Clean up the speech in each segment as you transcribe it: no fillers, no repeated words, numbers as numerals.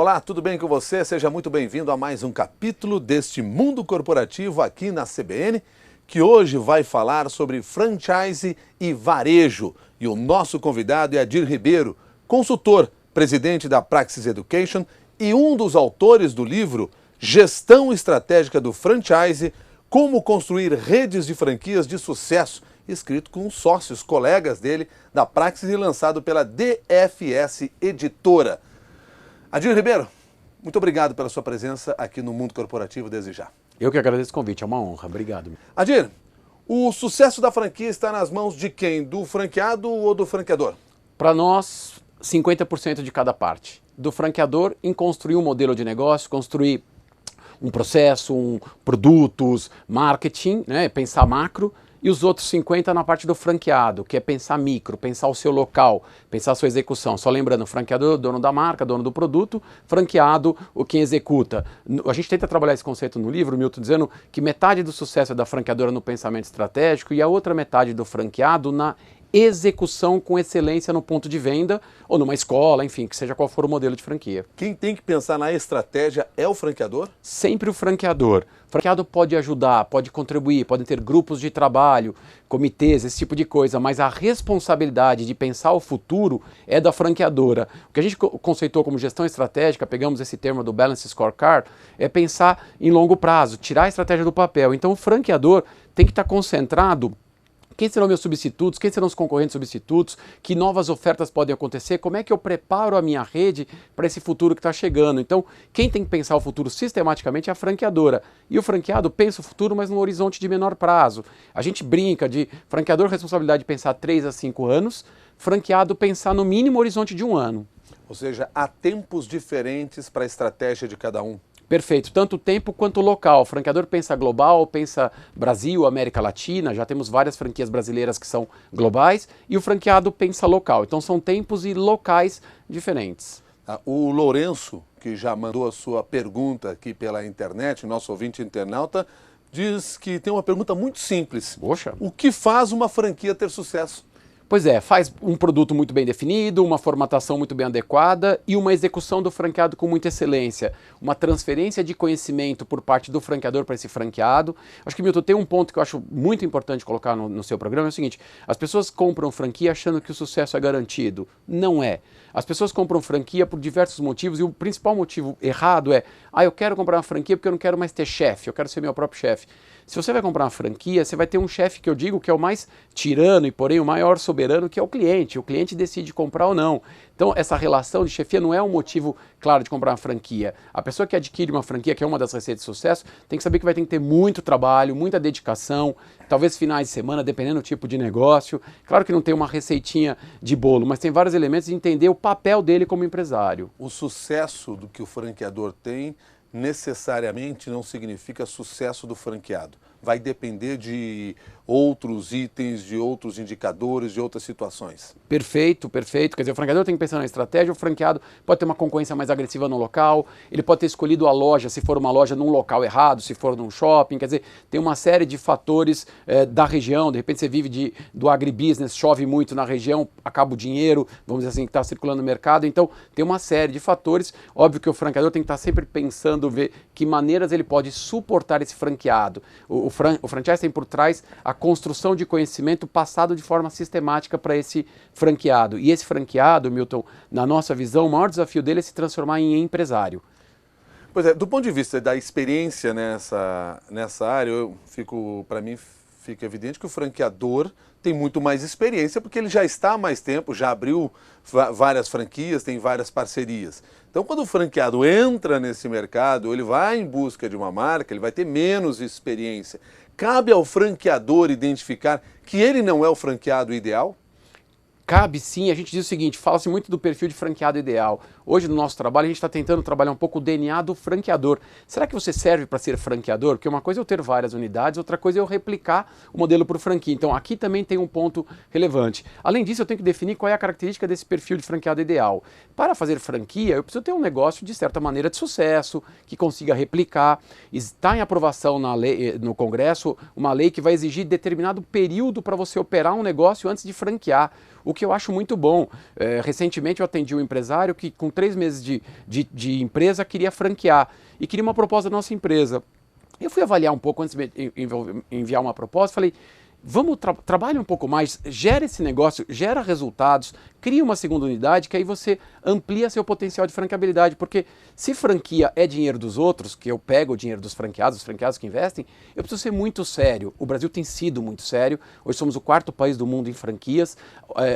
Olá, tudo bem com você? Seja muito bem-vindo a mais um capítulo deste mundo corporativo aqui na CBN, que hoje vai falar sobre franchise e varejo. E o nosso convidado é Adir Ribeiro, consultor, presidente da Praxis Education e um dos autores do livro Gestão Estratégica do Franchise, Como Construir Redes de Franquias de Sucesso, escrito com sócios, colegas dele da Praxis e lançado pela DFS Editora. Adir Ribeiro, muito obrigado pela sua presença aqui no Mundo Corporativo desde já. Eu que agradeço o convite, é uma honra. Obrigado. Adir, o sucesso da franquia está nas mãos de quem? Do franqueado ou do franqueador? Para nós, 50% de cada parte. Do franqueador em construir um modelo de negócio, construir um processo, produtos, marketing, né, pensar macro, e os outros 50% na parte do franqueado, que é pensar micro, pensar o seu local, pensar a sua execução. Só lembrando, franqueador, dono da marca, dono do produto, franqueado, quem executa. A gente tenta trabalhar esse conceito no livro, Milton, dizendo que metade do sucesso é da franqueadora no pensamento estratégico e a outra metade do franqueado na execução com excelência no ponto de venda ou numa escola, enfim, que seja qual for o modelo de franquia. Quem tem que pensar na estratégia é o franqueador? Sempre o franqueador. O franqueado pode ajudar, pode contribuir, podem ter grupos de trabalho, comitês, esse tipo de coisa, mas a responsabilidade de pensar o futuro é da franqueadora. O que a gente conceitou como gestão estratégica, pegamos esse termo do Balance Scorecard, é pensar em longo prazo, tirar a estratégia do papel. Então o franqueador tem que estar concentrado. Quem serão meus substitutos? Quem serão os concorrentes substitutos? Que novas ofertas podem acontecer? Como é que eu preparo a minha rede para esse futuro que está chegando? Então, quem tem que pensar o futuro sistematicamente é a franqueadora. E o franqueado pensa o futuro, mas num horizonte de menor prazo. A gente brinca de franqueador responsabilidade de pensar 3 a 5 anos, franqueado pensar no mínimo horizonte de 1 ano. Ou seja, há tempos diferentes para a estratégia de cada um. Perfeito, tanto o tempo quanto o local. O franqueador pensa global, pensa Brasil, América Latina, já temos várias franquias brasileiras que são globais, e o franqueado pensa local. Então são tempos e locais diferentes. O Lourenço, que já mandou a sua pergunta aqui pela internet, nosso ouvinte internauta, diz que tem uma pergunta muito simples. Poxa. O que faz uma franquia ter sucesso? Pois é, faz um produto muito bem definido, uma formatação muito bem adequada e uma execução do franqueado com muita excelência. Uma transferência de conhecimento por parte do franqueador para esse franqueado. Acho que, Milton, tem um ponto que eu acho muito importante colocar no seu programa, é o seguinte: as pessoas compram franquia achando que o sucesso é garantido. Não é. As pessoas compram franquia por diversos motivos e o principal motivo errado é: eu quero comprar uma franquia porque eu não quero mais ter chefe, eu quero ser meu próprio chefe. Se você vai comprar uma franquia, você vai ter um chefe que eu digo que é o mais tirano e, porém, o maior soberano, que é o cliente. O cliente decide comprar ou não. Então, essa relação de chefia não é um motivo claro de comprar uma franquia. A pessoa que adquire uma franquia, que é uma das receitas de sucesso, tem que saber que vai ter que ter muito trabalho, muita dedicação, talvez finais de semana, dependendo do tipo de negócio. Claro que não tem uma receitinha de bolo, mas tem vários elementos de entender o papel dele como empresário. O sucesso do que o franqueador tem necessariamente não significa sucesso do franqueado. Vai depender de outros itens, de outros indicadores, de outras situações. Perfeito, perfeito. Quer dizer, o franqueador tem que pensar na estratégia, o franqueado pode ter uma concorrência mais agressiva no local, ele pode ter escolhido a loja, se for uma loja num local errado, se for num shopping, quer dizer, tem uma série de fatores da região, de repente você vive do agribusiness, chove muito na região, acaba o dinheiro, vamos dizer assim, que está circulando no mercado, então tem uma série de fatores. Óbvio que o franqueador tem que estar sempre pensando, ver que maneiras ele pode suportar esse franqueado. O franchise tem por trás a construção de conhecimento passado de forma sistemática para esse franqueado. E esse franqueado, Milton, na nossa visão, o maior desafio dele é se transformar em empresário. Pois é, do ponto de vista da experiência nessa área, para mim fica evidente que o franqueador tem muito mais experiência porque ele já está há mais tempo, já abriu várias franquias, tem várias parcerias. Então, quando o franqueado entra nesse mercado, ele vai em busca de uma marca, ele vai ter menos experiência. Cabe ao franqueador identificar que ele não é o franqueado ideal? Cabe sim, a gente diz o seguinte, fala-se muito do perfil de franqueado ideal. Hoje no nosso trabalho a gente está tentando trabalhar um pouco o DNA do franqueador. Será que você serve para ser franqueador? Porque uma coisa é eu ter várias unidades, outra coisa é eu replicar o modelo por franquia. Então aqui também tem um ponto relevante. Além disso, eu tenho que definir qual é a característica desse perfil de franqueado ideal. Para fazer franquia, eu preciso ter um negócio de certa maneira de sucesso, que consiga replicar. Está em aprovação na lei, no Congresso uma lei que vai exigir determinado período para você operar um negócio antes de franquear. o que eu acho muito bom. Recentemente eu atendi um empresário que com 3 meses de empresa queria franquear e queria uma proposta da nossa empresa. Eu fui avaliar um pouco antes de enviar uma proposta, falei, vamos trabalhe um pouco mais, gera esse negócio, gera resultados, cria uma segunda unidade que aí você amplia seu potencial de franqueabilidade, porque se franquia é dinheiro dos outros, que eu pego o dinheiro dos franqueados, os franqueados que investem, eu preciso ser muito sério. O Brasil tem sido muito sério, hoje somos o 4º país do mundo em franquias,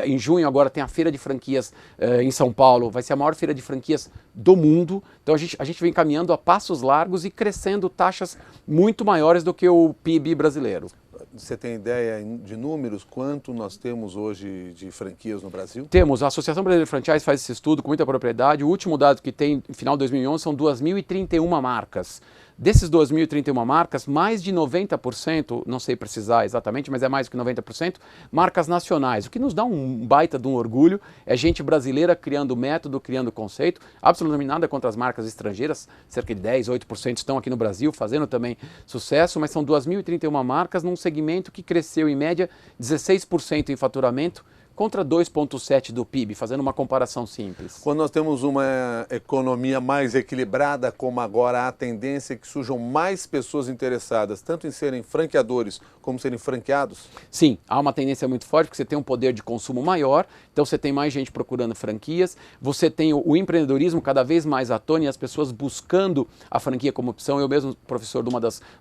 em junho agora tem a feira de franquias em São Paulo, vai ser a maior feira de franquias do mundo, então a gente vem caminhando a passos largos e crescendo taxas muito maiores do que o PIB brasileiro. Você tem ideia de números? Quanto nós temos hoje de franquias no Brasil? Temos. A Associação Brasileira de Franchise faz esse estudo com muita propriedade. O último dado que tem, no final de 2011, são 2.031 marcas. Desses 2.031 marcas, mais de 90%, não sei precisar exatamente, mas é mais do que 90%, marcas nacionais. O que nos dá um baita de um orgulho é gente brasileira criando método, criando conceito. Absolutamente nada contra as marcas estrangeiras, cerca de 10, 8% estão aqui no Brasil fazendo também sucesso, mas são 2.031 marcas num segmento que cresceu em média 16% em faturamento, contra 2,7% do PIB, fazendo uma comparação simples. Quando nós temos uma economia mais equilibrada, como agora, há a tendência que surjam mais pessoas interessadas, tanto em serem franqueadores como serem franqueados? Sim, há uma tendência muito forte, porque você tem um poder de consumo maior, então você tem mais gente procurando franquias, você tem o empreendedorismo cada vez mais à tona e as pessoas buscando a franquia como opção. Eu mesmo, professor de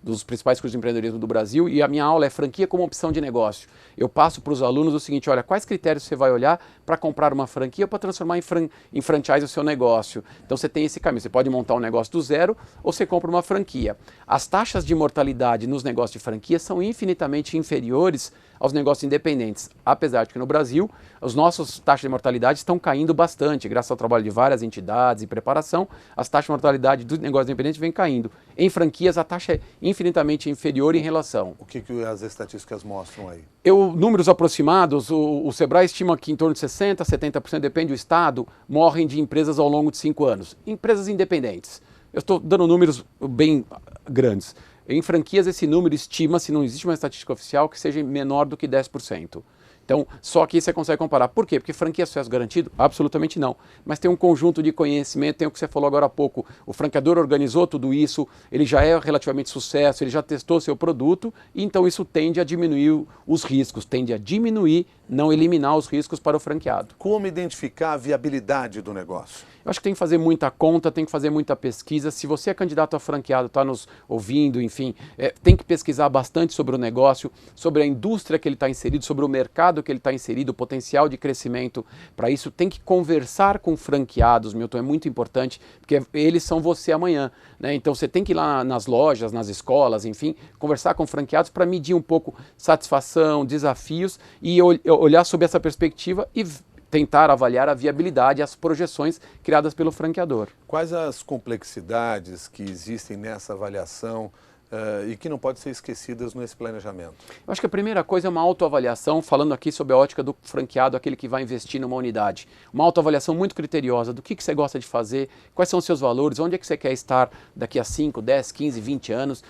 dos principais cursos de empreendedorismo do Brasil, e a minha aula é franquia como opção de negócio. Eu passo para os alunos o seguinte, olha, quais critérios você vai olhar para comprar uma franquia para transformar em franchise o seu negócio. Então você tem esse caminho, você pode montar um negócio do zero ou você compra uma franquia. As taxas de mortalidade nos negócios de franquia são infinitamente inferiores aos negócios independentes, apesar de que no Brasil as nossas taxas de mortalidade estão caindo bastante, graças ao trabalho de várias entidades e preparação, as taxas de mortalidade dos negócios independentes vêm caindo. Em franquias a taxa é infinitamente inferior em relação. O que as estatísticas mostram aí? Números aproximados, o Sebrae estima que em torno de 60%, 70%, depende do estado, morrem de empresas ao longo de 5 anos. Empresas independentes. Eu estou dando números bem grandes. Em franquias, esse número estima-se, não existe uma estatística oficial, que seja menor do que 10%. Então, só que você consegue comparar. Por quê? Porque franquia é sucesso garantido? Absolutamente não. Mas tem um conjunto de conhecimento, tem o que você falou agora há pouco. O franqueador organizou tudo isso, ele já é relativamente sucesso, ele já testou seu produto, e então isso tende a diminuir os riscos, tende a diminuir, não eliminar os riscos para o franqueado. Como identificar a viabilidade do negócio? Eu acho que tem que fazer muita conta, tem que fazer muita pesquisa. Se você é candidato a franqueado, está nos ouvindo, enfim, tem que pesquisar bastante sobre o negócio, sobre a indústria que ele está inserido, sobre o mercado que ele está inserido, o potencial de crescimento. Para isso, tem que conversar com franqueados, Milton, é muito importante, porque eles são você amanhã, né? Então você tem que ir lá nas lojas, nas escolas, enfim, conversar com franqueados para medir um pouco satisfação, desafios e olhar sob essa perspectiva e tentar avaliar a viabilidade e as projeções criadas pelo franqueador. Quais as complexidades que existem nessa avaliação e que não podem ser esquecidas nesse planejamento? Eu acho que a primeira coisa é uma autoavaliação, falando aqui sobre a ótica do franqueado, aquele que vai investir numa unidade. Uma autoavaliação muito criteriosa do que você gosta de fazer, quais são os seus valores, onde é que você quer estar daqui a 5, 10, 15, 20 anos.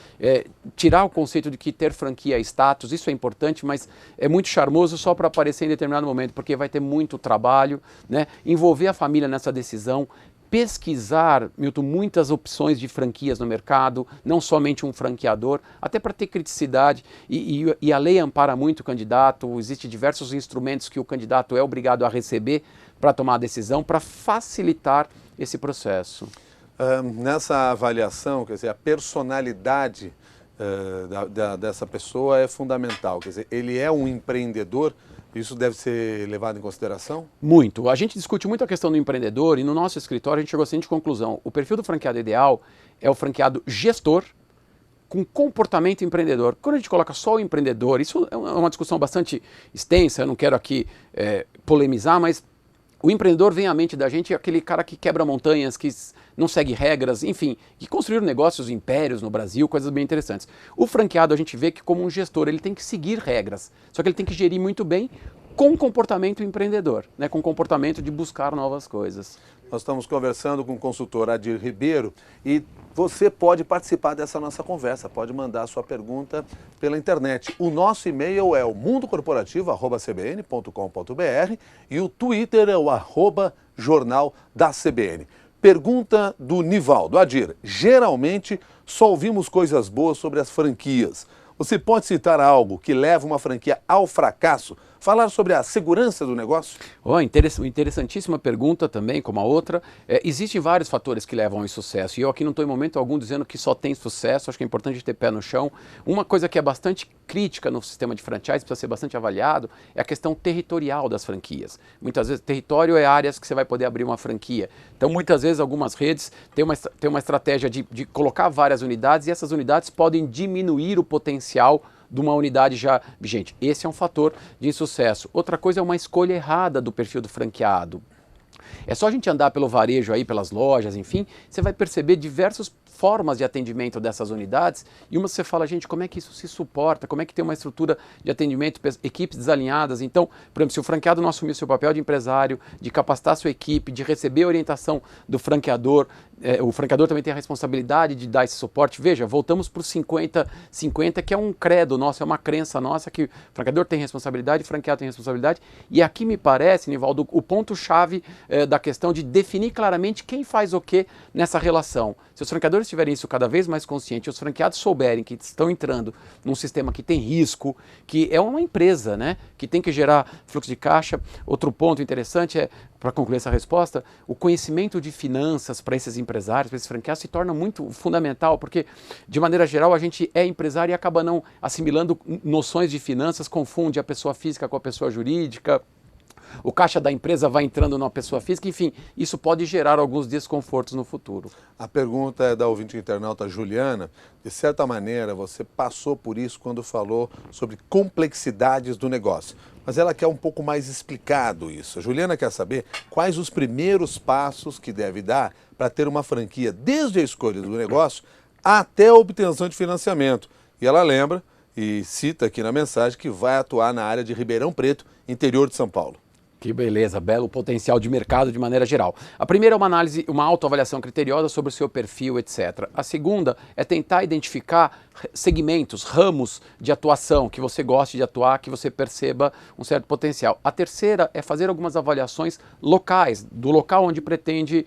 Tirar o conceito de que ter franquia é status, isso é importante, mas é muito charmoso só para aparecer em determinado momento, porque vai ter muito trabalho, né? Envolver a família nessa decisão, pesquisar, Milton, muitas opções de franquias no mercado, não somente um franqueador, até para ter criticidade, e a lei ampara muito o candidato, existem diversos instrumentos que o candidato é obrigado a receber para tomar a decisão, para facilitar esse processo. Nessa avaliação, quer dizer, a personalidade dessa pessoa é fundamental, quer dizer, ele é um empreendedor. Isso deve ser levado em consideração? Muito. A gente discute muito a questão do empreendedor e no nosso escritório a gente chegou à seguinte conclusão. O perfil do franqueado ideal é o franqueado gestor com comportamento empreendedor. Quando a gente coloca só o empreendedor, isso é uma discussão bastante extensa, eu não quero aqui polemizar, mas o empreendedor vem à mente da gente, aquele cara que quebra montanhas, que não segue regras, enfim, que construíram negócios, impérios no Brasil, coisas bem interessantes. O franqueado a gente vê que como um gestor, ele tem que seguir regras, só que ele tem que gerir muito bem com comportamento empreendedor, né, com comportamento de buscar novas coisas. Nós estamos conversando com o consultor Adir Ribeiro e você pode participar dessa nossa conversa, pode mandar sua pergunta pela internet. O nosso e-mail é o mundocorporativo@cbn.com.br e o Twitter é o @jornal da CBN. Pergunta do Nivaldo. Adir, geralmente só ouvimos coisas boas sobre as franquias. Você pode citar algo que leva uma franquia ao fracasso? Falar sobre a segurança do negócio? Interessantíssima pergunta também, como a outra. Existem vários fatores que levam ao insucesso e eu aqui não estou em momento algum dizendo que só tem sucesso, acho que é importante ter pé no chão. Uma coisa que é bastante crítica no sistema de franchise, precisa ser bastante avaliado, é a questão territorial das franquias. Muitas vezes, território é áreas que você vai poder abrir uma franquia. Então, muitas vezes, algumas redes têm uma estratégia de colocar várias unidades e essas unidades podem diminuir o potencial de uma unidade já vigente. Esse é um fator de insucesso. Outra coisa é uma escolha errada do perfil do franqueado. É só a gente andar pelo varejo aí, pelas lojas, enfim, você vai perceber diversas formas de atendimento dessas unidades e uma você fala, gente, como é que isso se suporta? Como é que tem uma estrutura de atendimento, equipes desalinhadas? Então, por exemplo, se o franqueado não assumir o seu papel de empresário, de capacitar a sua equipe, de receber a orientação do franqueador, o franqueador também tem a responsabilidade de dar esse suporte. Veja, voltamos para o 50-50, que é um credo nosso, é uma crença nossa que o franqueador tem responsabilidade, o franqueado tem responsabilidade. E aqui me parece, Nivaldo, o ponto-chave da questão de definir claramente quem faz o que nessa relação. Se os franqueadores tiverem isso cada vez mais consciente, os franqueados souberem que estão entrando num sistema que tem risco, que é uma empresa, né, que tem que gerar fluxo de caixa. Outro ponto interessante é, para concluir essa resposta, o conhecimento de finanças para esses empresários, para esses franqueados, se torna muito fundamental, porque, de maneira geral, a gente é empresário e acaba não assimilando noções de finanças, confunde a pessoa física com a pessoa jurídica, o caixa da empresa vai entrando numa pessoa física, enfim, isso pode gerar alguns desconfortos no futuro. A pergunta é da ouvinte internauta Juliana. De certa maneira, você passou por isso quando falou sobre complexidades do negócio, mas ela quer um pouco mais explicado isso. A Juliana quer saber quais os primeiros passos que deve dar para ter uma franquia, desde a escolha do negócio até a obtenção de financiamento. E ela lembra e cita aqui na mensagem que vai atuar na área de Ribeirão Preto, interior de São Paulo. Que beleza, belo potencial de mercado de maneira geral. A primeira é uma análise, uma autoavaliação criteriosa sobre o seu perfil, etc. A segunda é tentar identificar segmentos, ramos de atuação que você goste de atuar, que você perceba um certo potencial. A terceira é fazer algumas avaliações locais, do local onde pretende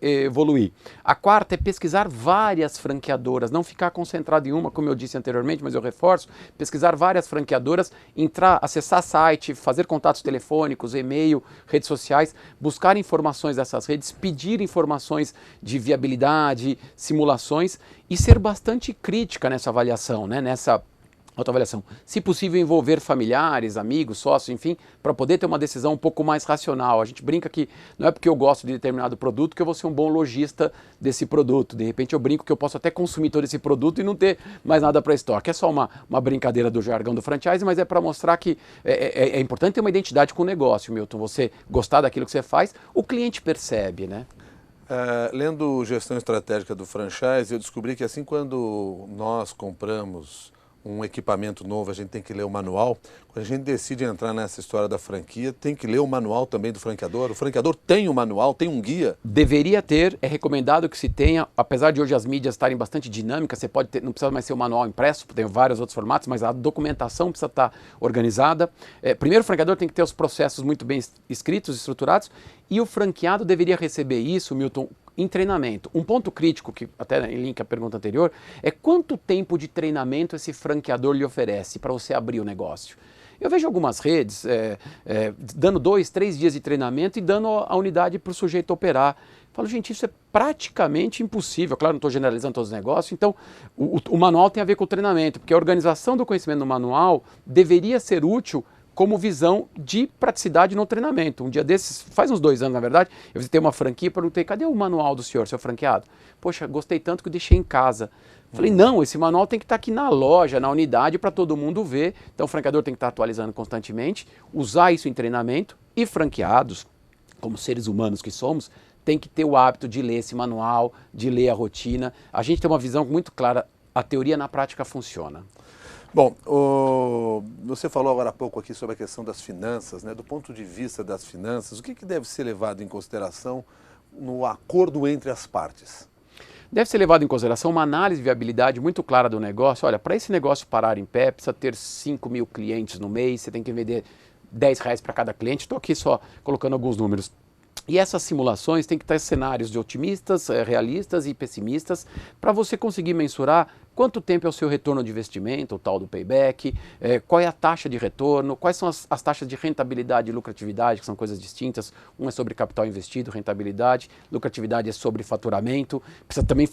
evoluir. A quarta é pesquisar várias franqueadoras, não ficar concentrado em uma, como eu disse anteriormente, mas eu reforço, pesquisar várias franqueadoras, entrar, acessar site, fazer contatos telefônicos, e-mail, redes sociais, buscar informações dessas redes, pedir informações de viabilidade, simulações e ser bastante crítica nessa avaliação, né? Nessa autoavaliação. Se possível, envolver familiares, amigos, sócios, enfim, para poder ter uma decisão um pouco mais racional. A gente brinca que não é porque eu gosto de determinado produto que eu vou ser um bom lojista desse produto. De repente eu brinco que eu posso até consumir todo esse produto e não ter mais nada para estoque. É só uma brincadeira do jargão do franchise, mas é para mostrar que é importante ter uma identidade com o negócio, Milton. Você gostar daquilo que você faz, o cliente percebe, né? Lendo Gestão Estratégica do Franchise, eu descobri que assim quando nós compramos um equipamento novo, a gente tem que ler o manual. Quando a gente decide entrar nessa história da franquia, tem que ler o manual também do franqueador. O franqueador tem um manual, tem um guia? Deveria ter, é recomendado que se tenha, apesar de hoje as mídias estarem bastante dinâmicas, você pode ter, não precisa mais ser o manual impresso, tem vários outros formatos, mas a documentação precisa estar organizada. Primeiro, o franqueador tem que ter os processos muito bem escritos, estruturados, e o franqueado deveria receber isso, Milton, em treinamento. Um ponto crítico, que até em link à pergunta anterior, é quanto tempo de treinamento esse franqueador lhe oferece para você abrir o negócio. Eu vejo algumas redes dando 2, 3 dias de treinamento e dando a unidade para o sujeito operar. Falo, gente, isso é praticamente impossível. Claro, não estou generalizando todos os negócios. Então, o manual tem a ver com o treinamento, porque a organização do conhecimento no manual deveria ser útil como visão de praticidade no treinamento. Um dia desses, faz uns 2 anos na verdade, eu visitei uma franquia e perguntei, cadê o manual do senhor, seu franqueado? Poxa, gostei tanto que eu deixei em casa. Falei, não, esse manual tem que estar aqui na loja, na unidade, para todo mundo ver. Então o franqueador tem que estar atualizando constantemente, usar isso em treinamento e franqueados, como seres humanos que somos, tem que ter o hábito de ler esse manual, de ler a rotina. A gente tem uma visão muito clara, a teoria na prática funciona. Bom, você falou agora há pouco aqui sobre a questão das finanças, né? Do ponto de vista das finanças, o que deve ser levado em consideração no acordo entre as partes? Deve ser levado em consideração uma análise de viabilidade muito clara do negócio. Olha, para esse negócio parar em pé, precisa ter 5 mil clientes no mês, você tem que vender R$ 10 para cada cliente. Estou aqui só colocando alguns números. E essas simulações têm que ter cenários de otimistas, realistas e pessimistas, para você conseguir mensurar quanto tempo é o seu retorno de investimento, o tal do payback, qual é a taxa de retorno, quais são as taxas de rentabilidade e lucratividade, que são coisas distintas. Um é sobre capital investido, rentabilidade, lucratividade é sobre faturamento. Precisa também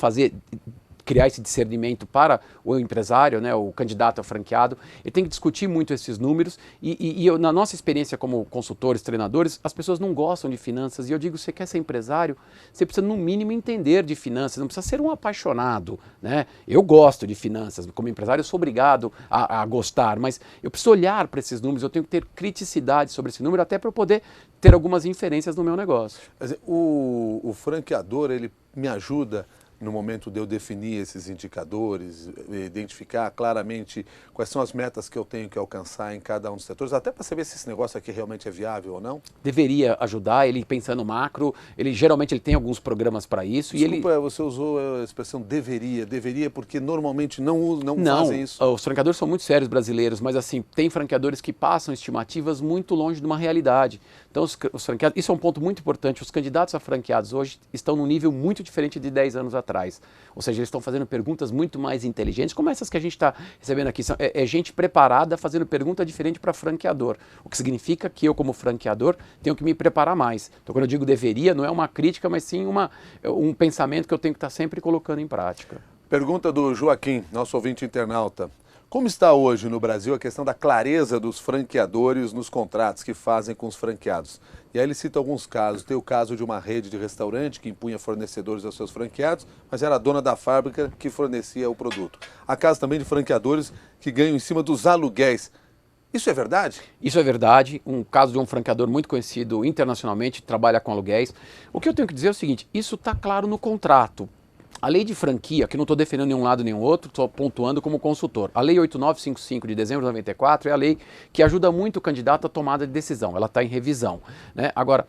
criar esse discernimento para o empresário, né, o candidato a franqueado. Ele tem que discutir muito esses números e na nossa experiência como consultores, treinadores, as pessoas não gostam de finanças e eu digo, você quer ser empresário, você precisa no mínimo entender de finanças, não precisa ser um apaixonado, né? Eu gosto de finanças, como empresário eu sou obrigado a gostar, mas eu preciso olhar para esses números, eu tenho que ter criticidade sobre esse número até para eu poder ter algumas inferências no meu negócio. Quer dizer, o franqueador, ele me ajuda no momento de eu definir esses indicadores, identificar claramente quais são as metas que eu tenho que alcançar em cada um dos setores, até para saber se esse negócio aqui realmente é viável ou não? Deveria ajudar, ele pensando macro, geralmente ele tem alguns programas para isso. Desculpa, você usou a expressão deveria porque normalmente não fazem isso. Os franqueadores são muito sérios brasileiros, mas assim, tem franqueadores que passam estimativas muito longe de uma realidade. Então os franqueados, isso é um ponto muito importante, os candidatos a franqueados hoje estão num nível muito diferente de 10 anos atrás. Ou seja, eles estão fazendo perguntas muito mais inteligentes, como essas que a gente está recebendo aqui. É gente preparada fazendo pergunta diferente para franqueador, o que significa que eu, como franqueador, tenho que me preparar mais. Então, quando eu digo deveria, não é uma crítica, mas sim um pensamento que eu tenho que estar sempre colocando em prática. Pergunta do Joaquim, nosso ouvinte internauta. Como está hoje no Brasil a questão da clareza dos franqueadores nos contratos que fazem com os franqueados? E aí ele cita alguns casos. Tem o caso de uma rede de restaurante que impunha fornecedores aos seus franqueados, mas era a dona da fábrica que fornecia o produto. Há casos também de franqueadores que ganham em cima dos aluguéis. Isso é verdade? Isso é verdade. Um caso de um franqueador muito conhecido internacionalmente, trabalha com aluguéis. O que eu tenho que dizer é o seguinte, isso está claro no contrato. A lei de franquia, que não estou defendendo nenhum lado nem outro, estou pontuando como consultor. A lei 8955 de dezembro de 94 é a lei que ajuda muito o candidato à tomada de decisão. Ela está em revisão, né? Agora,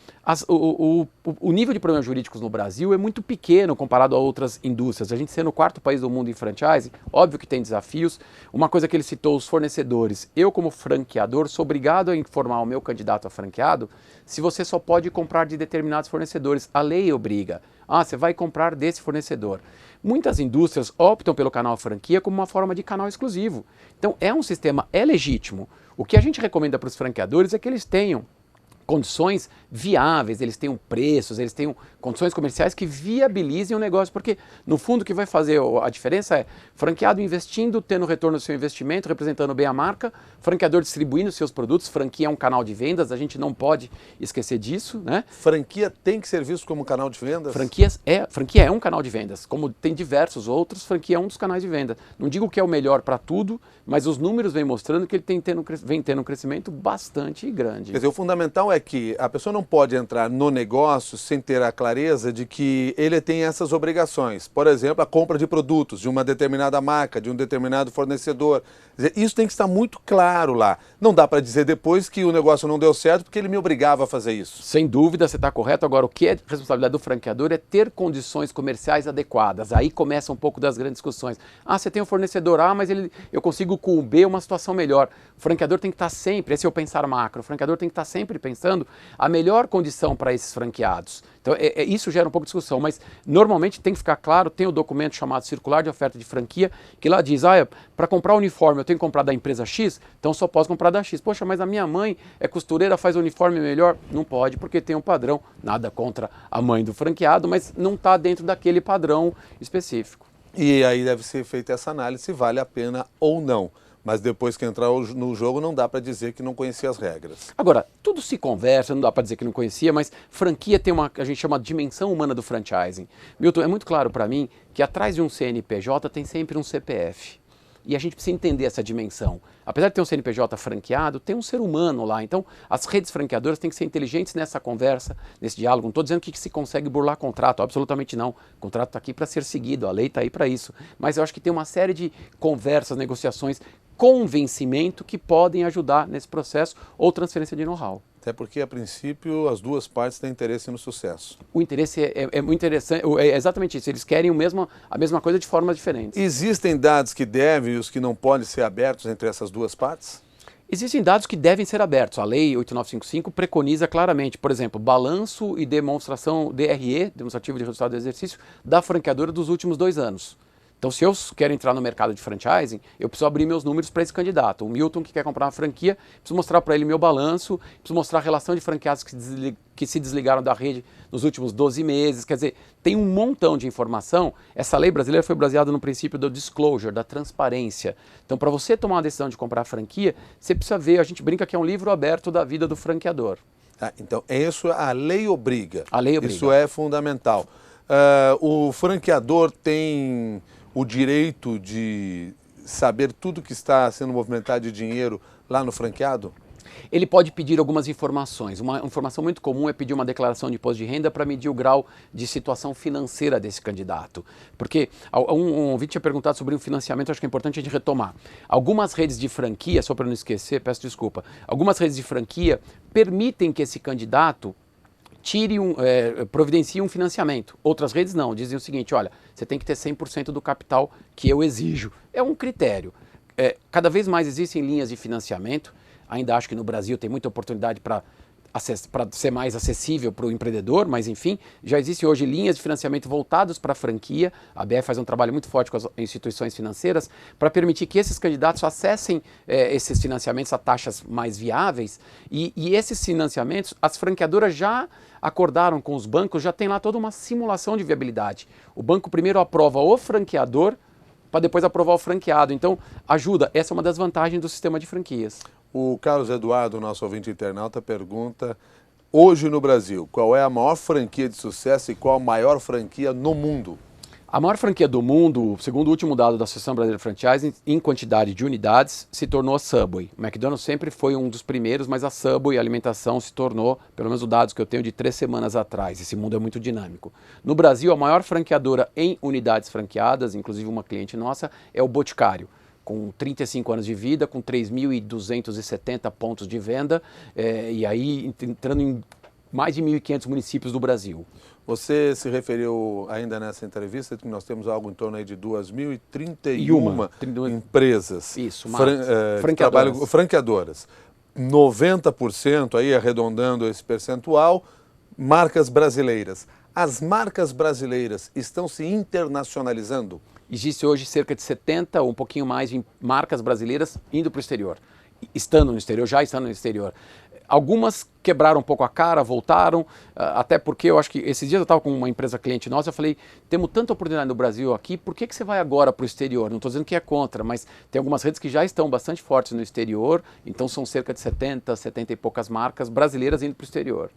o nível de problemas jurídicos no Brasil é muito pequeno comparado a outras indústrias. A gente sendo o quarto país do mundo em franchise, óbvio que tem desafios. Uma coisa que ele citou, os fornecedores. Eu, como franqueador, sou obrigado a informar o meu candidato a franqueado se você só pode comprar de determinados fornecedores. A lei obriga. Você vai comprar desse fornecedor. Muitas indústrias optam pelo canal franquia como uma forma de canal exclusivo. Então é um sistema, é legítimo. O que a gente recomenda para os franqueadores é que eles tenham condições viáveis, eles tenham preços, eles tenham condições comerciais que viabilizem o negócio, porque no fundo o que vai fazer a diferença é franqueado investindo, tendo retorno do seu investimento, representando bem a marca, franqueador distribuindo seus produtos, franquia é um canal de vendas, a gente não pode esquecer disso, né? Franquia tem que ser visto como canal de vendas? Franquia é um canal de vendas, como tem diversos outros, franquia é um dos canais de venda. Não digo que é o melhor para tudo, mas os números vêm mostrando que ele vem tendo um crescimento bastante grande. Quer dizer, o fundamental é que a pessoa não pode entrar no negócio sem ter a clareza de que ele tem essas obrigações. Por exemplo, a compra de produtos de uma determinada marca, de um determinado fornecedor. Quer dizer, isso tem que estar muito claro lá. Não dá para dizer depois que o negócio não deu certo porque ele me obrigava a fazer isso. Sem dúvida, você está correto. Agora, o que é responsabilidade do franqueador é ter condições comerciais adequadas. Aí começa um pouco das grandes discussões. Você tem um fornecedor A, mas eu consigo com o B uma situação melhor. O franqueador tem que estar sempre, esse é o pensar macro, o franqueador tem que estar sempre pensando a melhor condição para esses franqueados. Então, isso gera um pouco de discussão, mas normalmente tem que ficar claro, tem o documento chamado Circular de Oferta de Franquia, que lá diz, para comprar uniforme eu tenho que comprar da empresa X, então só posso comprar da X. Poxa, mas a minha mãe é costureira, faz uniforme melhor? Não pode, porque tem um padrão, nada contra a mãe do franqueado, mas não está dentro daquele padrão específico. E aí deve ser feita essa análise se vale a pena ou não. Mas depois que entrar no jogo não dá para dizer que não conhecia as regras. Agora, tudo se conversa, não dá para dizer que não conhecia, mas franquia tem a gente chama de dimensão humana do franchising. Milton, é muito claro para mim que atrás de um CNPJ tem sempre um CPF. E a gente precisa entender essa dimensão. Apesar de ter um CNPJ franqueado, tem um ser humano lá. Então, as redes franqueadoras têm que ser inteligentes nessa conversa, nesse diálogo. Não estou dizendo que se consegue burlar contrato, absolutamente não. O contrato está aqui para ser seguido, a lei está aí para isso. Mas eu acho que tem uma série de conversas, negociações convencimento que podem ajudar nesse processo ou transferência de know-how. Até porque, a princípio, as duas partes têm interesse no sucesso. O interesse é muito interessante, é exatamente isso, eles querem a mesma coisa de formas diferentes. Existem dados que devem e os que não podem ser abertos entre essas duas partes? Existem dados que devem ser abertos. A Lei 8955 preconiza claramente, por exemplo, balanço e demonstração DRE, demonstrativo de resultado do exercício, da franqueadora dos últimos 2 anos. Então, se eu quero entrar no mercado de franchising, eu preciso abrir meus números para esse candidato. O Milton, que quer comprar uma franquia, preciso mostrar para ele meu balanço, preciso mostrar a relação de franqueados que se desligaram da rede nos últimos 12 meses. Quer dizer, tem um montão de informação. Essa lei brasileira foi baseada no princípio do disclosure, da transparência. Então, para você tomar uma decisão de comprar a franquia, você precisa ver, a gente brinca que é um livro aberto da vida do franqueador. Então, isso a lei obriga. A lei obriga. Isso é fundamental. O franqueador tem o direito de saber tudo que está sendo movimentado de dinheiro lá no franqueado? Ele pode pedir algumas informações. Uma informação muito comum é pedir uma declaração de imposto de renda para medir o grau de situação financeira desse candidato. Porque um ouvinte tinha perguntado sobre um financiamento, acho que é importante a gente retomar. Algumas redes de franquia, só para não esquecer, peço desculpa, algumas redes de franquia permitem que esse candidato providencie um financiamento. Outras redes não, dizem o seguinte, olha, você tem que ter 100% do capital que eu exijo. É um critério. Cada vez mais existem linhas de financiamento, ainda acho que no Brasil tem muita oportunidade para ser mais acessível para o empreendedor, mas enfim, já existem hoje linhas de financiamento voltadas para a franquia. A BF faz um trabalho muito forte com as instituições financeiras para permitir que esses candidatos acessem esses financiamentos a taxas mais viáveis e esses financiamentos, as franqueadoras já acordaram com os bancos, já tem lá toda uma simulação de viabilidade. O banco primeiro aprova o franqueador para depois aprovar o franqueado. Então, ajuda. Essa é uma das vantagens do sistema de franquias. O Carlos Eduardo, nosso ouvinte internauta, pergunta, hoje no Brasil, qual é a maior franquia de sucesso e qual a maior franquia no mundo? A maior franquia do mundo, segundo o último dado da Associação Brasileira de Franchising, em quantidade de unidades, se tornou a Subway. O McDonald's sempre foi um dos primeiros, mas a Subway, a alimentação, se tornou, pelo menos os dados que eu tenho de 3 semanas atrás. Esse mundo é muito dinâmico. No Brasil, a maior franqueadora em unidades franqueadas, inclusive uma cliente nossa, é o Boticário, com 35 anos de vida, com 3.270 pontos de venda, e aí entrando em mais de 1.500 municípios do Brasil. Você se referiu ainda nessa entrevista que nós temos algo em torno aí de 2.031 empresas. Isso, franqueadoras. 90%, aí arredondando esse percentual, marcas brasileiras. As marcas brasileiras estão se internacionalizando? Existe hoje cerca de 70 ou um pouquinho mais de marcas brasileiras indo para o exterior. Estando no exterior, já estando no exterior. Algumas quebraram um pouco a cara, voltaram, até porque eu acho que esses dias eu estava com uma empresa cliente nossa, eu falei, temos tanta oportunidade no Brasil aqui, por que você vai agora para o exterior? Não estou dizendo que é contra, mas tem algumas redes que já estão bastante fortes no exterior, então são cerca de 70 e poucas marcas brasileiras indo para o exterior.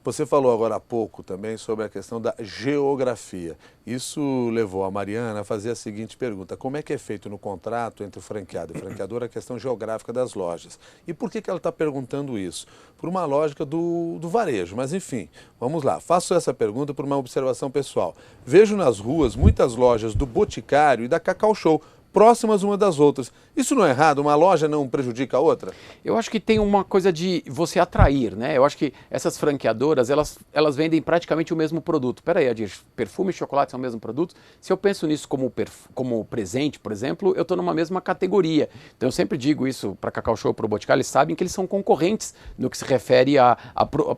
Você falou agora há pouco também sobre a questão da geografia. Isso levou a Mariana a fazer a seguinte pergunta: como é que é feito no contrato entre o franqueado e o franqueador a questão geográfica das lojas? E por que ela está perguntando isso? Por uma lógica do varejo, mas enfim, vamos lá. Faço essa pergunta por uma observação pessoal. Vejo nas ruas muitas lojas do Boticário e da Cacau Show, próximas uma das outras. Isso não é errado? Uma loja não prejudica a outra? Eu acho que tem uma coisa de você atrair, né? Eu acho que essas franqueadoras, elas vendem praticamente o mesmo produto. Peraí, Adir, perfume e chocolate são o mesmo produto? Se eu penso nisso como presente, por exemplo, eu estou numa mesma categoria. Então eu sempre digo isso para Cacau Show, para o Boticário, eles sabem que eles são concorrentes no que se refere a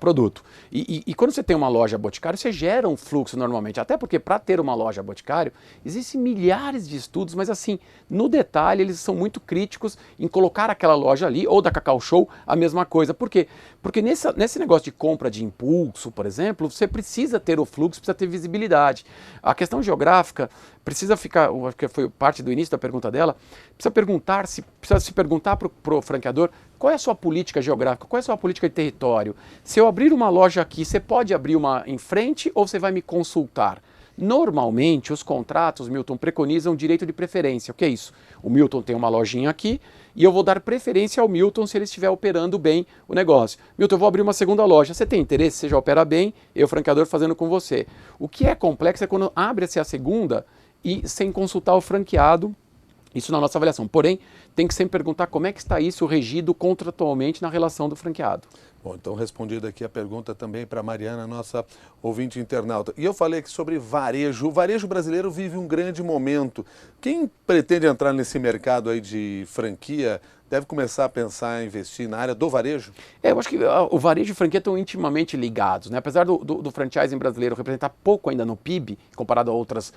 produto. E quando você tem uma loja Boticário, você gera um fluxo normalmente. Até porque para ter uma loja Boticário, existem milhares de estudos, mas assim, no detalhe, eles são muito críticos em colocar aquela loja ali, ou da Cacau Show, a mesma coisa. Por quê? Porque nesse negócio de compra de impulso, por exemplo, você precisa ter o fluxo, precisa ter visibilidade. A questão geográfica precisa ficar, acho que foi parte do início da pergunta dela, precisa se perguntar para o franqueador qual é a sua política geográfica, qual é a sua política de território. Se eu abrir uma loja aqui, você pode abrir uma em frente ou você vai me consultar? Normalmente, os contratos, Milton, preconizam direito de preferência. O que é isso? O Milton tem uma lojinha aqui e eu vou dar preferência ao Milton se ele estiver operando bem o negócio. Milton, eu vou abrir uma segunda loja. Você tem interesse? Você já opera bem, eu, franqueador, fazendo com você. O que é complexo é quando abre-se a segunda e sem consultar o franqueado Isso na nossa avaliação. Porém, tem que sempre perguntar como é que está isso regido contratualmente na relação do franqueado. Bom, então respondida aqui a pergunta também para a Mariana, nossa ouvinte internauta. E eu falei aqui sobre varejo. O varejo brasileiro vive um grande momento. Quem pretende entrar nesse mercado aí de franquia deve começar a pensar em investir na área do varejo? Eu acho que o varejo e franquia estão intimamente ligados, né? Apesar do franchising brasileiro representar pouco ainda no PIB, comparado a outras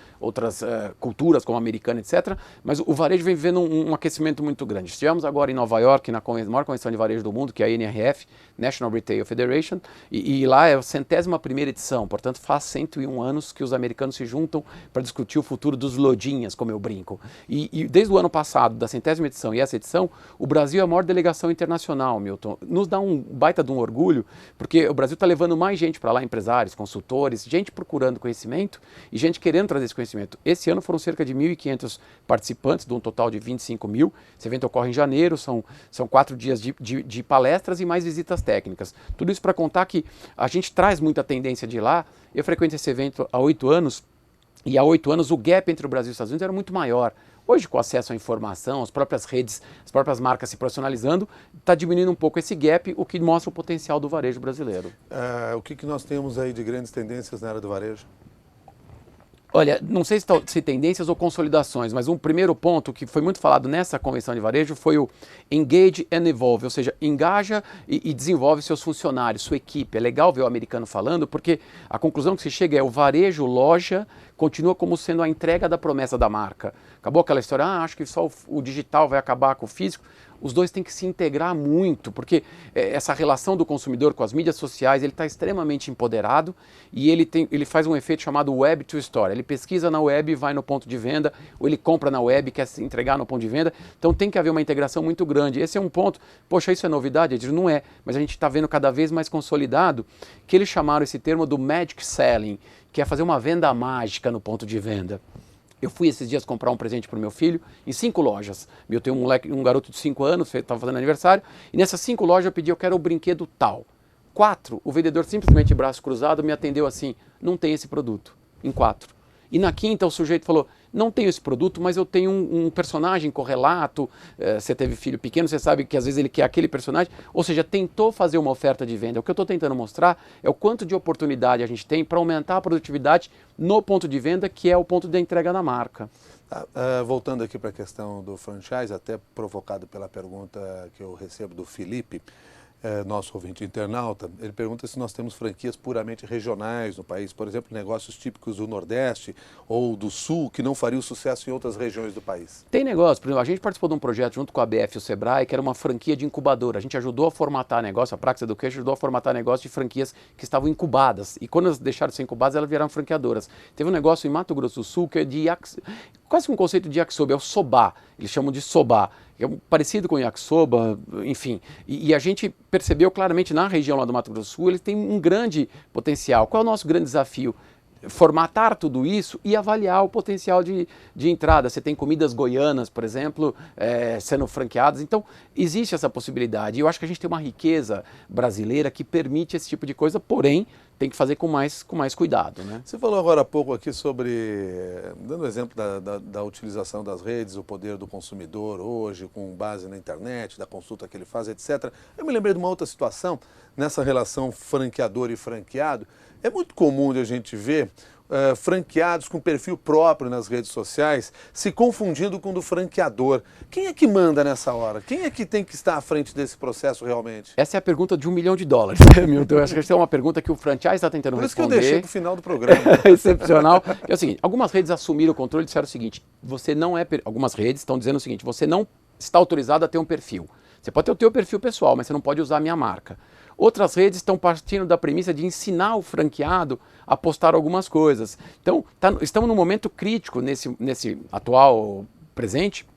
culturas como a americana, etc., mas o varejo vem vivendo um aquecimento muito grande. Estivemos agora em Nova York, na maior convenção de varejo do mundo, que é a NRF, National Retail Federation, e lá é a 101ª edição, portanto faz 101 anos que os americanos se juntam para discutir o futuro dos lojinhas, como eu brinco. E desde o ano passado, da 100ª edição e essa edição, o Brasil é a maior delegação internacional, Milton. Nos dá um baita de um orgulho, porque o Brasil está levando mais gente para lá, empresários, consultores, gente procurando conhecimento e gente querendo trazer esse conhecimento. Esse ano foram cerca de 1.500 participantes, de um total de 25 mil. Esse evento ocorre em janeiro, são 4 dias de palestras e mais visitas técnicas. Tudo isso para contar que a gente traz muita tendência de lá. Eu frequento esse evento há 8 anos, e há 8 anos o gap entre o Brasil e os Estados Unidos era muito maior. Hoje, com acesso à informação, as próprias redes, as próprias marcas se profissionalizando, está diminuindo um pouco esse gap, o que mostra o potencial do varejo brasileiro. O que nós temos aí de grandes tendências na área do varejo? Olha, não sei se tendências ou consolidações, mas um primeiro ponto que foi muito falado nessa convenção de varejo foi o engage and evolve, ou seja, engaja e desenvolve seus funcionários, sua equipe. É legal ver o americano falando, porque a conclusão que se chega é o varejo, loja, continua como sendo a entrega da promessa da marca. Acabou aquela história, acho que só o digital vai acabar com o físico. Os dois têm que se integrar muito, porque essa relação do consumidor com as mídias sociais, ele está extremamente empoderado e ele faz um efeito chamado web to store. Ele pesquisa na web e vai no ponto de venda, ou ele compra na web e quer se entregar no ponto de venda. Então tem que haver uma integração muito grande. Esse é um ponto, poxa, isso é novidade? Eu digo, não é, mas a gente está vendo cada vez mais consolidado que eles chamaram esse termo do magic selling, que é fazer uma venda mágica no ponto de venda. Eu fui esses dias comprar um presente para o meu filho em 5 lojas. Eu tenho um garoto de 5 anos, estava fazendo aniversário, e nessas 5 lojas eu pedi, eu quero o brinquedo tal. 4, o vendedor simplesmente de braço cruzado me atendeu assim, não tem esse produto, em 4. E na 5ª o sujeito falou, não tenho esse produto, mas eu tenho um personagem correlato, você teve filho pequeno, você sabe que às vezes ele quer aquele personagem, ou seja, tentou fazer uma oferta de venda. O que eu estou tentando mostrar é o quanto de oportunidade a gente tem para aumentar a produtividade no ponto de venda, que é o ponto da entrega da marca. Voltando aqui para a questão do franchise, até provocado pela pergunta que eu recebo do Felipe, nosso ouvinte internauta, ele pergunta se nós temos franquias puramente regionais no país, por exemplo, negócios típicos do Nordeste ou do Sul que não fariam sucesso em outras regiões do país. Tem negócio, por exemplo, a gente participou de um projeto junto com a ABF e o Sebrae, que era uma franquia de incubadora. A gente ajudou a formatar negócio, a Praxis Education ajudou a formatar negócio de franquias que estavam incubadas. E quando elas deixaram de ser incubadas, elas viraram franqueadoras. Teve um negócio em Mato Grosso do Sul que é de quase um conceito de yakisoba, é o soba, eles chamam de soba, é parecido com o yakisoba, enfim. E a gente percebeu claramente na região lá do Mato Grosso do Sul, ele tem um grande potencial. Qual é o nosso grande desafio? Formatar tudo isso e avaliar o potencial de entrada. Você tem comidas goianas, por exemplo, sendo franqueadas. Então, existe essa possibilidade. E eu acho que a gente tem uma riqueza brasileira que permite esse tipo de coisa, porém, tem que fazer com mais cuidado, né? Você falou agora há pouco aqui sobre, dando exemplo da utilização das redes, o poder do consumidor hoje, com base na internet, da consulta que ele faz, etc. Eu me lembrei de uma outra situação, nessa relação franqueador e franqueado. É muito comum de a gente ver franqueados com perfil próprio nas redes sociais se confundindo com o do franqueador. Quem é que manda nessa hora? Quem é que tem que estar à frente desse processo realmente? Essa é a pergunta de $1 milhão, Milton. Eu acho que essa é uma pergunta que o franchise está tentando responder. Por isso que eu deixei para o final do programa. Excepcional. É o seguinte, algumas redes assumiram o controle e disseram o seguinte, algumas redes estão dizendo o seguinte, você não está autorizado a ter um perfil. Você pode ter o teu perfil pessoal, mas você não pode usar a minha marca. Outras redes estão partindo da premissa de ensinar o franqueado a postar algumas coisas. Então, estamos num momento crítico nesse atual presente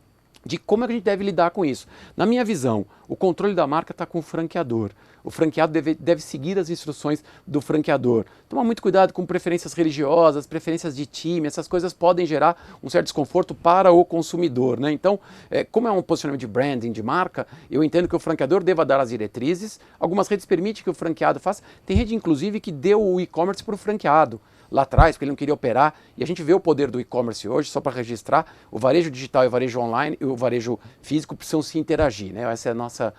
de como é que a gente deve lidar com isso. Na minha visão, o controle da marca está com o franqueador. O franqueado deve seguir as instruções do franqueador. Tomar muito cuidado com preferências religiosas, preferências de time, essas coisas podem gerar um certo desconforto para o consumidor, né? Então, como é um posicionamento de branding, de marca, eu entendo que o franqueador deva dar as diretrizes. Algumas redes permitem que o franqueado faça. Tem rede, inclusive, que deu o e-commerce para o franqueado. lá atrás, porque ele não queria operar. E a gente vê o poder do e-commerce hoje, só para registrar, o varejo digital e o varejo online e o varejo físico precisam se interagir, né? Essa é a nossa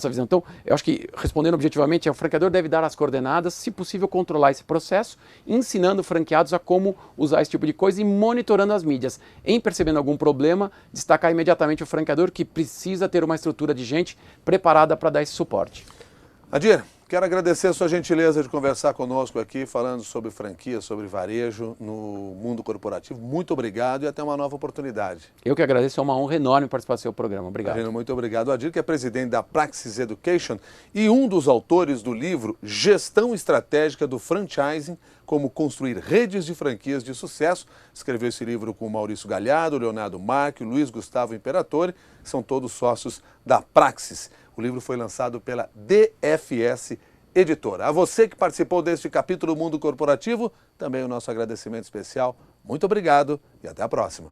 visão. Então, eu acho que, respondendo objetivamente, o franqueador deve dar as coordenadas, se possível, controlar esse processo, ensinando franqueados a como usar esse tipo de coisa e monitorando as mídias. Em percebendo algum problema, destacar imediatamente o franqueador que precisa ter uma estrutura de gente preparada para dar esse suporte. Adir, quero agradecer a sua gentileza de conversar conosco aqui, falando sobre franquia, sobre varejo no mundo corporativo. Muito obrigado e até uma nova oportunidade. Eu que agradeço, é uma honra enorme participar do seu programa. Obrigado. Imagina, muito obrigado. Adir, que é presidente da Praxis Education e um dos autores do livro Gestão Estratégica do Franchising, como construir redes de franquias de sucesso. Escreveu esse livro com o Maurício Galhardo, Leonardo Marque, Luiz Gustavo Imperatore, que são todos sócios da Praxis. O livro foi lançado pela DFS Editora. A você que participou deste capítulo do Mundo Corporativo, também o nosso agradecimento especial. Muito obrigado e até a próxima.